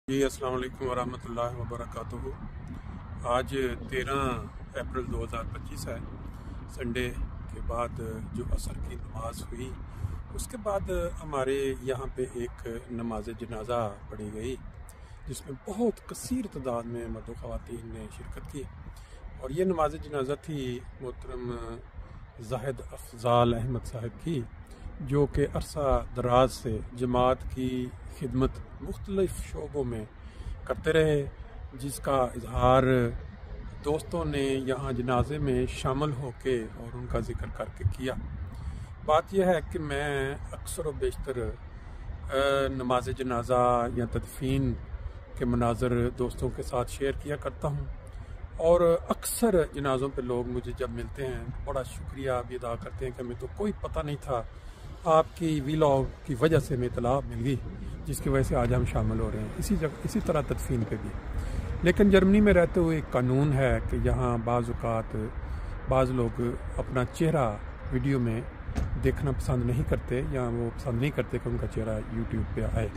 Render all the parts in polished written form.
جی السلام علیکم ورحمۃ اللہ وبرکاتہ۔ آج 13 اپریل 2025 ہے، سنڈے کے بعد جو عصر کی نماز ہوئی اس کے بعد ہمارے یہاں پہ ایک نماز جنازہ پڑھی گئی جس میں بہت کثیر تعداد میں مرد و خواتین نے شرکت کی، اور یہ نماز جنازہ تھی محترم زاہد افضال احمد صاحب کی، جو کہ عرصہ دراز سے جماعت کی خدمت مختلف شعبوں میں کرتے رہے، جس کا اظہار دوستوں نے یہاں جنازے میں شامل ہو کے اور ان کا ذکر کر کے کیا۔ بات یہ ہے کہ میں اکثر و بیشتر نماز جنازہ یا تدفین کے مناظر دوستوں کے ساتھ شیئر کیا کرتا ہوں، اور اکثر جنازوں پہ لوگ مجھے جب ملتے ہیں بڑا شکریہ بھی ادا کرتے ہیں کہ ہمیں تو کوئی پتہ نہیں تھا، آپ کی ویلاگ کی وجہ سے ہمیں اطلاع مل گئی جس کی وجہ سے آج ہم شامل ہو رہے ہیں۔ اسی طرح تدفین پہ بھی، لیکن جرمنی میں رہتے ہوئے ایک قانون ہے کہ یہاں بعض اوقات بعض لوگ اپنا چہرہ ویڈیو میں دیکھنا پسند نہیں کرتے، یا وہ پسند نہیں کرتے کہ ان کا چہرہ یوٹیوب پہ آئے۔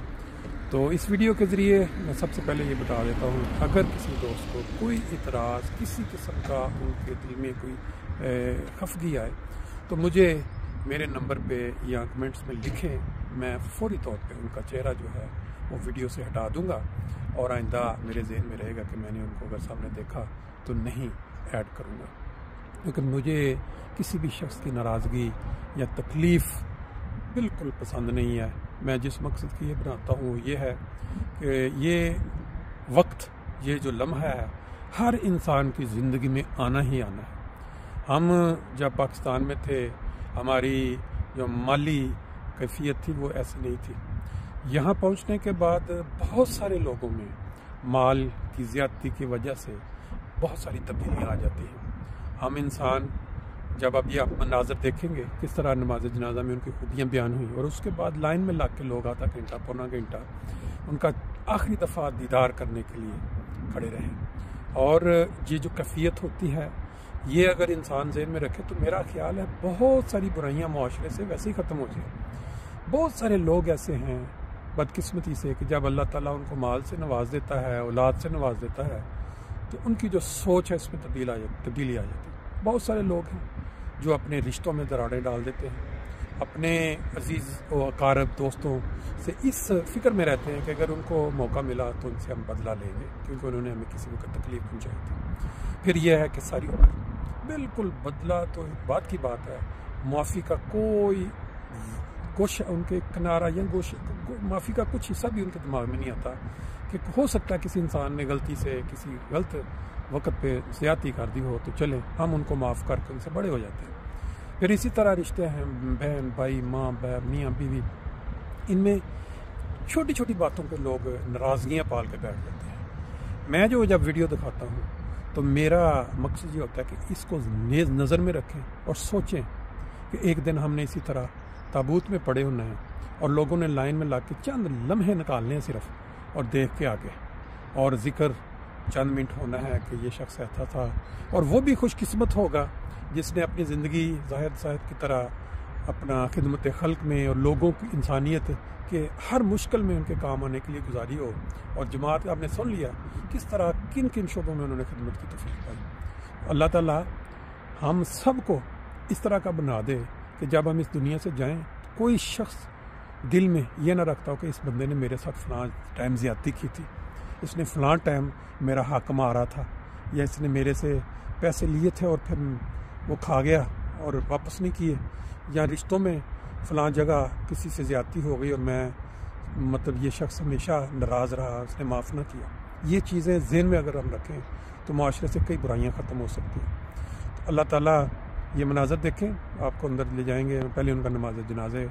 تو اس ویڈیو کے ذریعے میں سب سے پہلے یہ بتا دیتا ہوں، اگر کسی دوست کو کوئی اعتراض، کسی قسم کا ان کے دل میں کوئی خفگی آئے تو مجھے میرے نمبر پہ یا کمنٹس میں لکھیں، میں فوری طور پہ ان کا چہرہ جو ہے وہ ویڈیو سے ہٹا دوں گا، اور آئندہ میرے ذہن میں رہے گا کہ میں نے ان کو اگر سامنے دیکھا تو نہیں ایڈ کروں گا، لیکن مجھے کسی بھی شخص کی ناراضگی یا تکلیف بالکل پسند نہیں ہے۔ میں جس مقصد کی یہ بناتا ہوں یہ ہے کہ یہ وقت، یہ جو لمحہ ہے، ہر انسان کی زندگی میں آنا ہی آنا ہے۔ ہم جب پاکستان میں تھے ہماری جو مالی کیفیت تھی وہ ایسی نہیں تھی، یہاں پہنچنے کے بعد بہت سارے لوگوں میں مال کی زیادتی کی وجہ سے بہت ساری تبدیلیاں آ جاتی ہیں۔ ہم انسان جب اب یہ آپ مناظر دیکھیں گے کس طرح نماز جنازہ میں ان کی خوبیاں بیان ہوئیں، اور اس کے بعد لائن میں لگ کے لوگ آدھا گھنٹہ پونا گھنٹہ ان کا آخری دفعہ دیدار کرنے کے لیے کھڑے رہیں، اور یہ جو کیفیت ہوتی ہے یہ اگر انسان ذہن میں رکھے تو میرا خیال ہے بہت ساری برائیاں معاشرے سے ویسے ہی ختم ہو جائیں۔ بہت سارے لوگ ایسے ہیں بدقسمتی سے کہ جب اللہ تعالیٰ ان کو مال سے نواز دیتا ہے، اولاد سے نواز دیتا ہے، تو ان کی جو سوچ ہے اس میں تبدیلی آ جاتی ہے۔ بہت سارے لوگ ہیں جو اپنے رشتوں میں دراڑیں ڈال دیتے ہیں، اپنے عزیز و اقارب دوستوں سے اس فکر میں رہتے ہیں کہ اگر ان کو موقع ملا تو ان سے ہم بدلہ لیں گے کیونکہ انہوں نے ہمیں کسی وقت تکلیف پہنچائی تھی۔ پھر یہ ہے کہ ساری عمر بالکل بدلہ تو بات کی بات ہے، معافی کا کوئی گوشہ ان کے کنارہ یا معافی کا کچھ حصہ بھی ان کے دماغ میں نہیں آتا کہ ہو سکتا ہے کسی انسان نے غلطی سے کسی غلط وقت پہ زیادتی کر دی ہو تو چلیں ہم ان کو معاف کر کے ان سے بڑے ہو جاتے ہیں۔ پھر اسی طرح رشتے ہیں، بہن بھائی، ماں باپ، میاں بیوی، ان میں چھوٹی چھوٹی باتوں پہ لوگ ناراضگیاں پال کے بیٹھ جاتے ہیں۔ میں جو جب ویڈیو دکھاتا ہوں تو میرا مقصد یہ ہوتا ہے کہ اس کو نظر میں رکھیں اور سوچیں کہ ایک دن ہم نے اسی طرح تابوت میں پڑے ہونا ہے، اور لوگوں نے لائن میں لا کے چند لمحے نکالنے ہیں صرف، اور دیکھ کے آگے، اور ذکر چند منٹ ہونا ہے کہ یہ شخص ایسا تھا، اور وہ بھی خوش قسمت ہوگا جس نے اپنی زندگی زاہد صاحب کی طرح اپنا خدمت خلق میں اور لوگوں کی انسانیت کے ہر مشکل میں ان کے کام آنے کے لیے گزاری ہو۔ اور جماعت آپ نے سن لیا کس طرح کن کن شعبوں میں انہوں نے خدمت کی توفیق پائی۔ اللہ تعالیٰ ہم سب کو اس طرح کا بنا دے کہ جب ہم اس دنیا سے جائیں کوئی شخص دل میں یہ نہ رکھتا ہو کہ اس بندے نے میرے ساتھ فلاں ٹائم زیادتی کی تھی، اس نے فلاں ٹائم میرا حق مارا رہا تھا، یا اس نے میرے سے پیسے لیے تھے اور پھر وہ کھا گیا اور واپس نہیں کیے، یا رشتوں میں فلاں جگہ کسی سے زیادتی ہو گئی اور میں یہ شخص ہمیشہ ناراض رہا، اس نے معاف نہ کیا۔ یہ چیزیں ذہن میں اگر ہم رکھیں تو معاشرے سے کئی برائیاں ختم ہو سکتی ہیں۔ تو اللہ تعالیٰ یہ مناظر دیکھیں، آپ کو اندر لے جائیں گے، پہلے ان کا نماز جنازے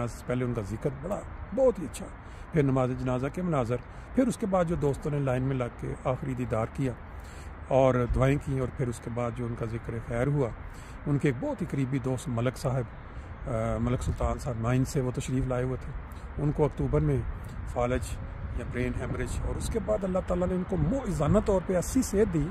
سے پہلے ان کا ذکر بہت ہی اچھا، پھر نماز جنازہ کے مناظر، پھر اس کے بعد جو دوستوں نے لائن میں لگ کے آخری دیدار کیا اور دعائیں کی، اور پھر اس کے بعد جو ان کا ذکر خیر ہوا، ان کے ایک بہت ہی قریبی دوست ملک سلطان صاحب مائن سے وہ تشریف لائے ہوئے تھے، ان کو اکتوبر میں فالج یا برین ہیمریج، اور اس کے بعد اللہ تعالیٰ نے ان کو معجزانہ طور پہ ایسی صحت دی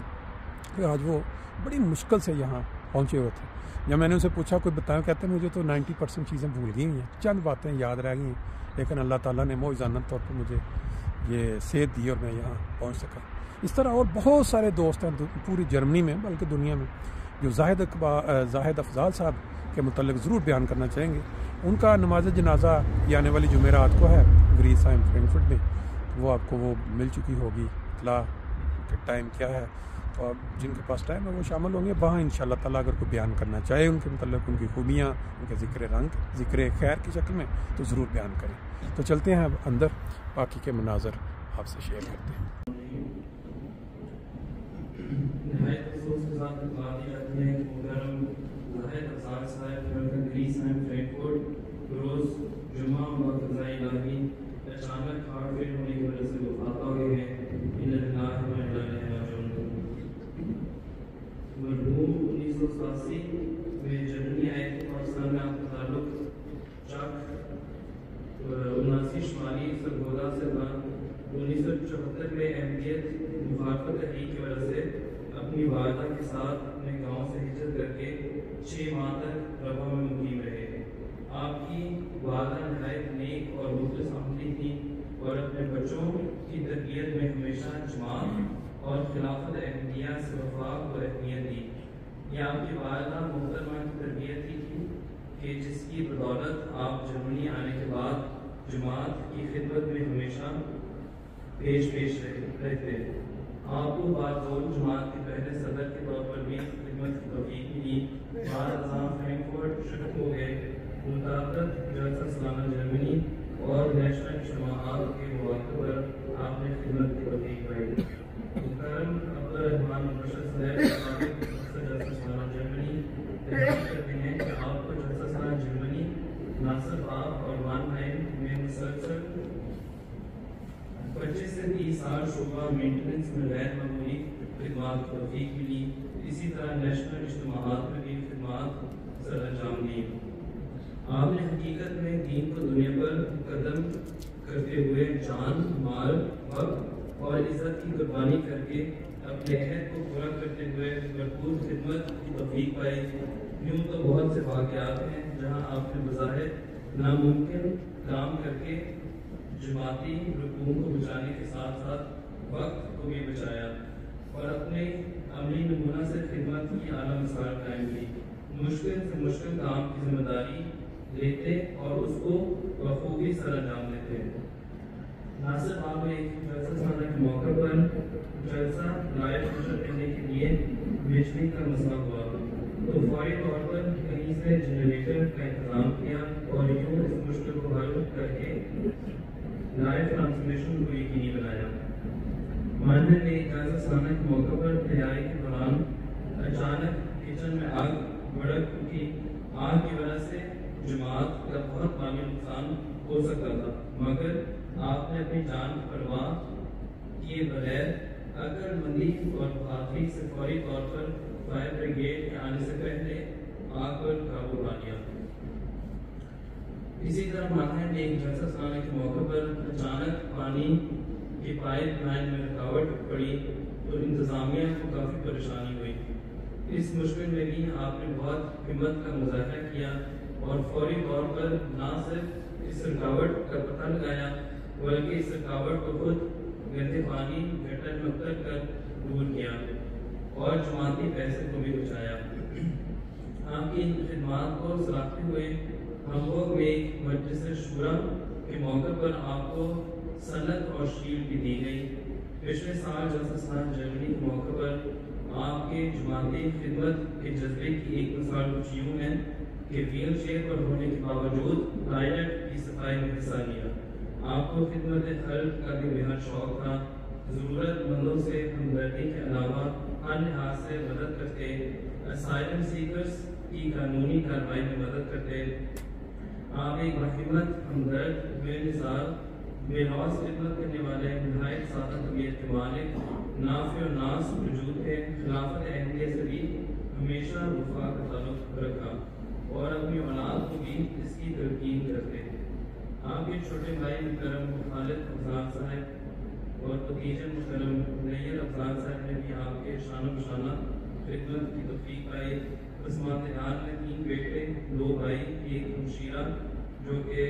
کہ آج وہ بڑی مشکل سے یہاں پہنچے ہوئے تھے۔ جب میں نے ان سے پوچھا کوئی بتاؤ، کہتے ہیں مجھے تو 90% چیزیں بھول گئی ہیں، چند باتیں یاد رہ گئی ہیں، لیکن اللہ تعالیٰ نے معجزانہ طور پہ مجھے یہ صحت دی اور میں یہاں پہنچ سکا. اس طرح اور بہت سارے دوست ہیں پوری جرمنی میں بلکہ دنیا میں جو زاہد افضال صاحب کے متعلق ضرور بیان کرنا چاہیں گے. ان کا نماز جنازہ یہ آنے والی جمعرات کو ہے گریسہائم فرینکفرٹ میں. وہ آپ کو وہ مل چکی ہوگی اطلاع کہ ٹائم کیا ہے, تو جن کے پاس ٹائم ہے وہ شامل ہوں گے وہاں انشاءاللہ تعالیٰ. اگر کوئی بیان کرنا چاہے ان کے متعلق ان کی خوبیاں, ان کے ذکر رنگ, ذکر خیر کی شکل میں, تو ضرور بیان کریں. تو چلتے ہیں اب اندر, باقی کے مناظر آپ سے شیئر کرتے ہیں. روز جمعہ اچانک ہارٹ فیل ہونے کی وجہ سے وفات ہو گئے ہیں. مرحوم 1987 میں جرمنی آئے تھے. پاکستان میں آپ کا تعلق چک 79 شمالی سرگودا سے تھا. 1974 میں احمدیت مخالفت تحریک کی وجہ سے اپنی والدہ کے ساتھ اپنے گاؤں سے ہجرت کر کے 6 ماہ تک ربوہ میں مقیم رہے. آپ کی والدہ نہایت نیک اور مخلص عملی تھی اور اپنے بچوں کی تربیت میں ہمیشہ جماعت اور خلافت احمدیہ سے وفاق و اہمیت دی. یہ آپ کی والدہ محترمہ کی تربیت ہی تھی کہ جس کی بدولت آپ جرمنی آنے کے بعد جماعت کی خدمت میں ہمیشہ پیش رہتے. آپ کو بازول جماعت کے پہلے صدر کے طور پر بھی خدمت کی توفیق ملی. بعد ازاں فرینکفرٹ شفٹ ہو گئے. متعدد جلسہ سالانہ جرمنی اور نیشنل اجتماعات کے مواقع پر آپ نے خدمت کی توفیق پائی. محترم عبدالرحمان مبشر صاحب جلسہ سالانہ جرمنی کرتے ہیں کہ آپ کو جلسہ سالانہ جرمنی ناصر آپ اور مانہائم میں مسلسل 25 سے 30 سال شعبہ مینٹیننس میں غیر معمولی خدمات کی توفیق ملی. اسی طرح نیشنل اجتماعات میں بھی خدمات سر انجام دی. آپ نے حقیقت میں دین کو دنیا پر قدم کرتے ہوئے جان, مال, وقت اور عزت کی قربانی کر کے اپنے عہد کو پورا کرتے ہوئے بھرپور خدمت کی توفیق پائی. یوں تو بہت سے واقعات ہیں جہاں آپ نے بظاہر ناممکن کام کر کے جماعتی رکوع کو بچانے کے ساتھ ساتھ وقت کو بھی بچایا اور اپنے عملی نمونہ سے خدمت کی اعلیٰ مثال قائم کی. مشکل سے مشکل کام کی ذمہ داری لیتے اور اس کو بخوبی سر انجام دیتے. ناصر آپ نے ایک جلسہ سالانہ کے موقع پر جلسہ لائیو نشر کرنے کے لیے بجلی کا مسئلہ ہوا تو فوری طور پر کہیں سے جنریٹر کا انتظام کیا اور یوں اس مشکل کو حل کر کے لائیو ٹرانسمیشن کو یقینی بنایا. ماننے نے ایک جلسہ سالانہ کے موقع پر تیاری کے دوران اچانک کچن میں آگ بھڑک اٹھی. آگ کی وجہ سے جماعت کا بہت مالی نقصان ہو سکتا تھا, مگر آپ نے اپنی جان کی پرواہ کیے بغیر عقل مندی اور بہادری سے فوری طور پر فائر بریگیڈ کے آنے سے پہلے آگ پر قابو پا لیا. اسی طرح مانہائم نے ایک جلسہ سالانہ کے موقع پر اچانک پانی کی پائپ لائن میں رکاوٹ پڑی تو انتظامیہ کو کافی پریشانی ہوئی. اس مشکل میں بھی آپ نے بہت ہمت کا مظاہرہ کیا اور فوری طور پر نہ صرف اس رکاوٹ کا پتہ لگایا بلکہ اس رکاوٹ کو خود گندے پانی گٹر میں اتر کر دور کیا اور جماعتی پیسے کو بھی بچایا. آپ کی ان خدمات کو سراہتے ہوئے ہمبورگ میں ایک مجلس شورا کے موقع پر آپ کو سند اور شیلڈ بھی دی گئی. پچھلے سال جلسہ سالانہ جرمنی کے موقع پر آپ کے جماعتی خدمت کے جذبے کی ایک مثال کچھ یوں ہے کہ ویل چیئر پر ہونے کے باوجود ٹوائلٹ کی صفائی میں حصہ لیا. آپ کو خدمت خلق کا بھی بہت شوق تھا. ضرورت مندوں سے ہمدردی کے علاوہ ہر لحاظ سے مدد کرتے. اسائلم سیکرز کی قانونی کارروائی میں مدد کرتے. آپ ایک باہمت, ہمدرد, بے مثال, بے لوث خدمت کرنے والے نہایت سادہ طبیعت کے مالک, نافع و ناس وجود تھے. خلافت احمدیہ سے بھی ہمیشہ وفا کا تعلق رکھا اور اپنی اولاد کو بھی اس کی تلقین کرتے. آپ کے چھوٹے بھائی محترم خالد افضال صاحب اور بھتیجے محترم نیر افضال صاحب نے بھی آپ کے شان و شانہ خدمت کی توفیق پائی. قسمت حال میں 3 بیٹے, 2 بھائی, ایک ہمشیرہ جو کہ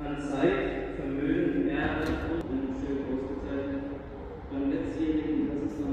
An Zeit, Vermögen, Werte und Schön ausgezeichnet. Beim letztjährigen Kasachstan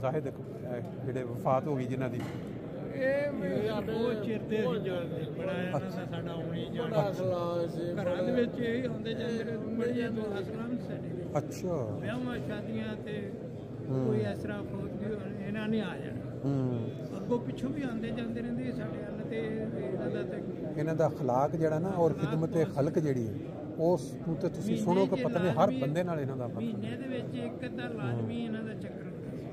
Zahid ਜਿਹੜੇ ਵਫਾਤ ਹੋ ਗਈ ਜਿਨ੍ਹਾਂ ਦੀ ਬਹੁਤ ਚਿਰ ਤੇ ਅਸੀਂ ਜਾਣਦੇ ਬੜਾ ਇਹਨਾਂ ਦਾ ਸਾਡਾ ਆਉਣੀ ਜਾਣਾ ਘਰਾਂ ਦੇ ਵਿੱਚ ਇਹ ਹੁੰਦੇ ਜਾਂਦੇ ਬੜੀਆਂ ਤੋਂ ਅਸਲਾਮ ਸਾਡੇ ਅੱਛਾ ਵਿਆਹਾਂ ਸ਼ਾਦੀਆਂ ਤੇ ਕੋਈ ਇਸ ਤਰ੍ਹਾਂ ਫੌਤ ਵੀ ਇਹਨਾਂ ਨੇ ਆ ਜਾਣਾ ਅੱਗੋਂ ਪਿੱਛੋਂ ਵੀ ਆਉਂਦੇ ਜਾਂਦੇ ਰਹਿੰਦੇ ਸਾਡੇ ਹੱਲ ਤੇ ਇਹਨਾਂ ਦਾ ਅਖਲਾਕ ਜਿਹੜਾ ਨਾ ਔਰ ਖਿਦਮਤ ਖਲਕ ਜਿਹੜੀ ਹੈ ਉਸ ਨੂੰ ਤੇ ਤੁਸੀਂ ਸੁਣੋ ਕਿ ਪਤਾ ਨਹੀਂ ਹਰ ਬੰਦੇ ਨਾਲ ਇਹਨਾਂ ਦਾ ਮਹੀਨੇ ਦੇ ਵਿੱਚ ਇੱਕ ਅੱਧਾ ਲਾਜ਼ਮੀ ਇਹਨਾਂ ਦਾ ਚੱਕਰ ਹੁੰਦਾ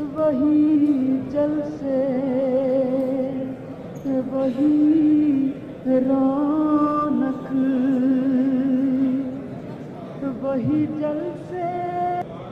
وہی جلسے وہی رونق وہی جلسے